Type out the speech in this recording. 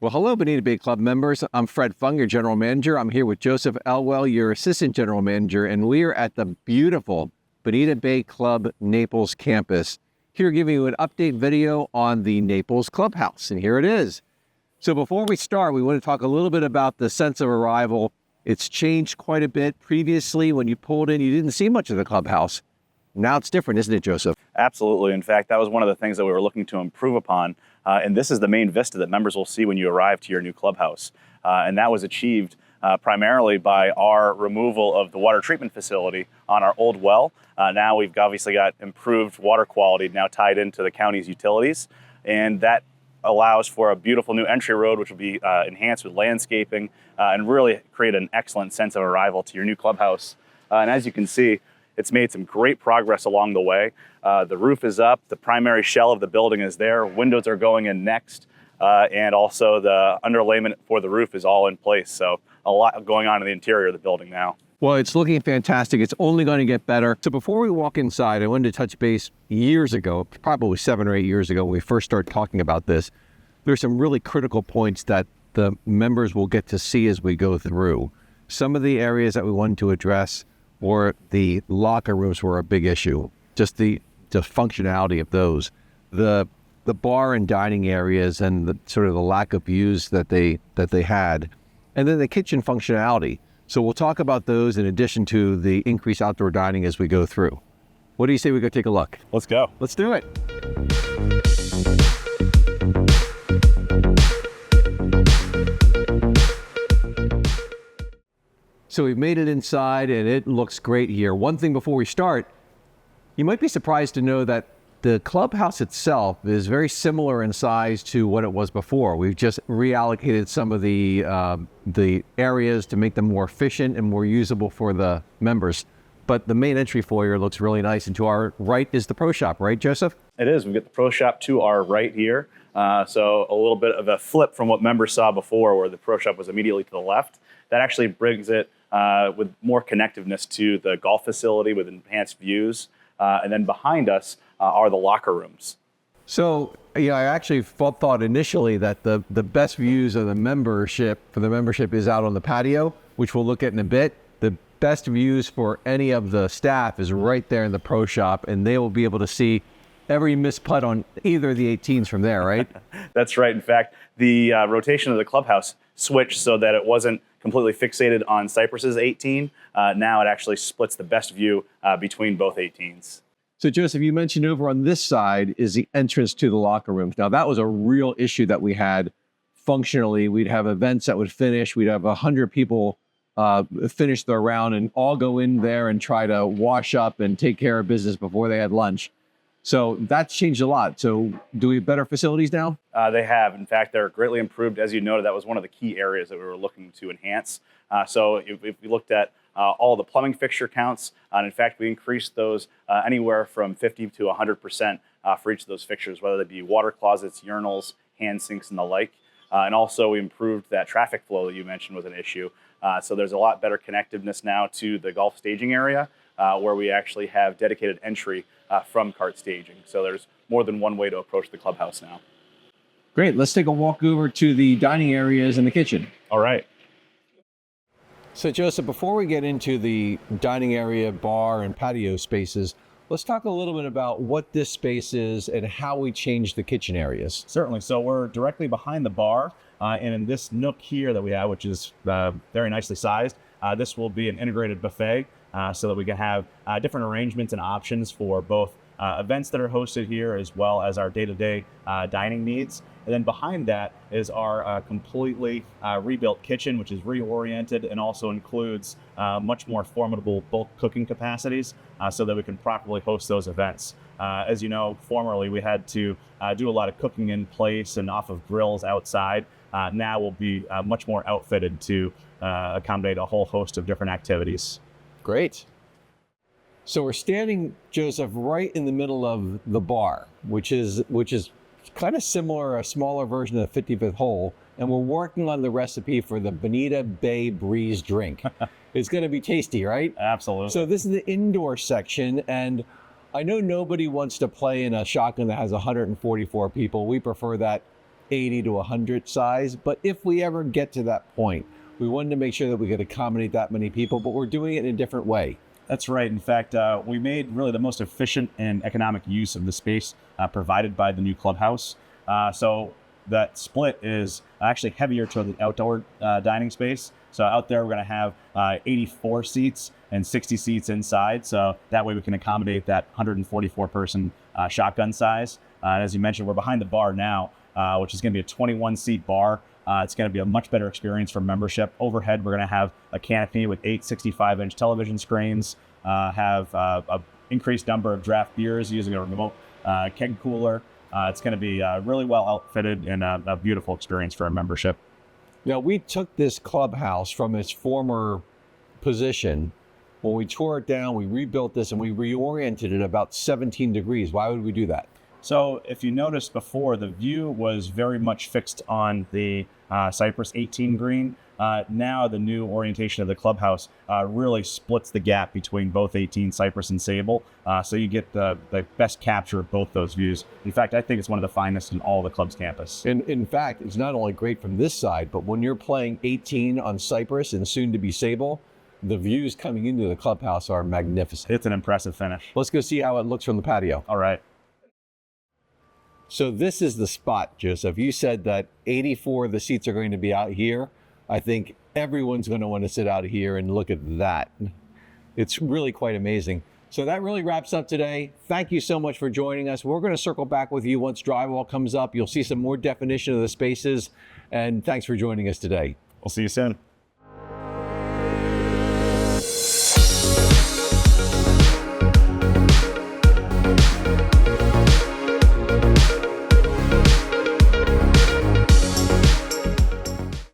Well, hello, Bonita Bay Club members. I'm Fred Fung, your general manager. I'm here with Joseph Elwell, your assistant general manager, and we're at the beautiful Bonita Bay Club Naples campus. Here giving you an update video on the Naples Clubhouse, and here it is. So before we start, we want to talk a little bit about the sense of arrival. It's changed quite a bit. Previously, when you pulled in, you didn't see much of the clubhouse. Now it's different, isn't it, Joseph? Absolutely. In fact, that was one of the things that we were looking to improve upon. And this is the main vista that members will see when you arrive to your new clubhouse. And that was achieved primarily by our removal of the water treatment facility on our old well. Now we've obviously got improved water quality now tied into the county's utilities. And that allows for a beautiful new entry road, which will be enhanced with landscaping and really create an excellent sense of arrival to your new clubhouse. And as you can see, it's made some great progress along the way. The roof is up, the primary shell of the building is there, windows are going in next, and also the underlayment for the roof is all in place. So a lot going on in the interior of the building now. Well, it's looking fantastic. It's only going to get better. So before we walk inside, I wanted to touch base years ago, probably 7 or 8 years ago, when we first started talking about this. There's some really critical points that the members will get to see as we go through. Some of the areas that we wanted to address or the locker rooms were a big issue. Just the functionality of those, the bar and dining areas, and the sort of the lack of views that they had, and then the kitchen functionality. So we'll talk about those in addition to the increased outdoor dining as we go through. What do you say we go take a look? Let's go. Let's do it. So we've made it inside and it looks great here. One thing before we start, you might be surprised to know that the clubhouse itself is very similar in size to what it was before. We've just reallocated some of the areas to make them more efficient and more usable for the members. But the main entry foyer looks really nice, and to our right is the pro shop, right, Joseph? It is. We've got the pro shop to our right here. So a little bit of a flip from what members saw before, where the pro shop was immediately to the left. That actually brings it with more connectiveness to the golf facility with enhanced views. And then behind us are the locker rooms. So, yeah, I actually thought initially that the best views of the membership is out on the patio, which we'll look at in a bit. The best views for any of the staff is right there in the pro shop, and they will be able to see every missed putt on either of the 18s from there, right? That's right. In fact, the rotation of the clubhouse switched so that it wasn't completely fixated on Cypress's 18. Now it actually splits the best view between both 18s. So Joseph, you mentioned over on this side is the entrance to the locker rooms. Now that was a real issue that we had functionally. We'd have events that would finish. We'd have 100 people finish their round and all go in there and try to wash up and take care of business before they had lunch. So that's changed a lot. So do we have better facilities now? They have. In fact, they're greatly improved. As you noted, that was one of the key areas that we were looking to enhance. So if we looked at all the plumbing fixture counts, and in fact, we increased those anywhere from 50 to 100% for each of those fixtures, whether they be water closets, urinals, hand sinks, and the like. And also, we improved that traffic flow that you mentioned was an issue. So there's a lot better connectiveness now to the golf staging area, where we actually have dedicated entry from cart staging. So there's more than one way to approach the clubhouse now. Great. Let's take a walk over to the dining areas and the kitchen. All right. So Joseph, before we get into the dining area, bar, and patio spaces, let's talk a little bit about what this space is and how we change the kitchen areas. Certainly. So we're directly behind the bar, and in this nook here that we have, which is very nicely sized, this will be an integrated buffet so that we can have different arrangements and options for both events that are hosted here as well as our day-to-day dining needs. And then behind that is our completely rebuilt kitchen, which is reoriented and also includes much more formidable bulk cooking capacities so that we can properly host those events. As you know, formerly we had to do a lot of cooking in place and off of grills outside. Now we'll be much more outfitted to accommodate a whole host of different activities. Great. So we're standing, Joseph, right in the middle of the bar, which is kind of similar, a smaller version of the 55th hole, and we're working on the recipe for the Bonita Bay Breeze drink. It's going to be tasty, right? Absolutely. So this is the indoor section, and I know nobody wants to play in a shotgun that has 144 people. We prefer that 80 to 100 size. But if we ever get to that point, we wanted to make sure that we could accommodate that many people, but we're doing it in a different way. That's right. In fact, we made really the most efficient and economic use of the space provided by the new clubhouse. So that split is actually heavier to the outdoor dining space. So out there, we're going to have 84 seats and 60 seats inside. So that way we can accommodate that 144 person shotgun size. And as you mentioned, we're behind the bar now, which is going to be a 21 seat bar. It's going to be a much better experience for membership. Overhead, we're going to have a canopy with 8 65-inch television screens, have an increased number of draft beers using a remote keg cooler. It's going to be really well outfitted and a beautiful experience for our membership. Now, we took this clubhouse from its former position. When we tore it down, we rebuilt this and we reoriented it about 17 degrees. Why would we do that? So if you noticed before, the view was very much fixed on the Cypress 18 green. Now the new orientation of the clubhouse really splits the gap between both 18 Cypress and Sable. So you get the best capture of both those views. In fact, I think it's one of the finest in all the club's campus. And in fact, it's not only great from this side, but when you're playing 18 on Cypress and soon to be Sable, the views coming into the clubhouse are magnificent. It's an impressive finish. Let's go see how it looks from the patio. All right. So this is the spot, Joseph. You said that 84 of the seats are going to be out here. I think everyone's going to want to sit out here and look at that. It's really quite amazing. So that really wraps up today. Thank you so much for joining us. We're going to circle back with you once drywall comes up. You'll see some more definition of the spaces. And thanks for joining us today. We'll see you soon.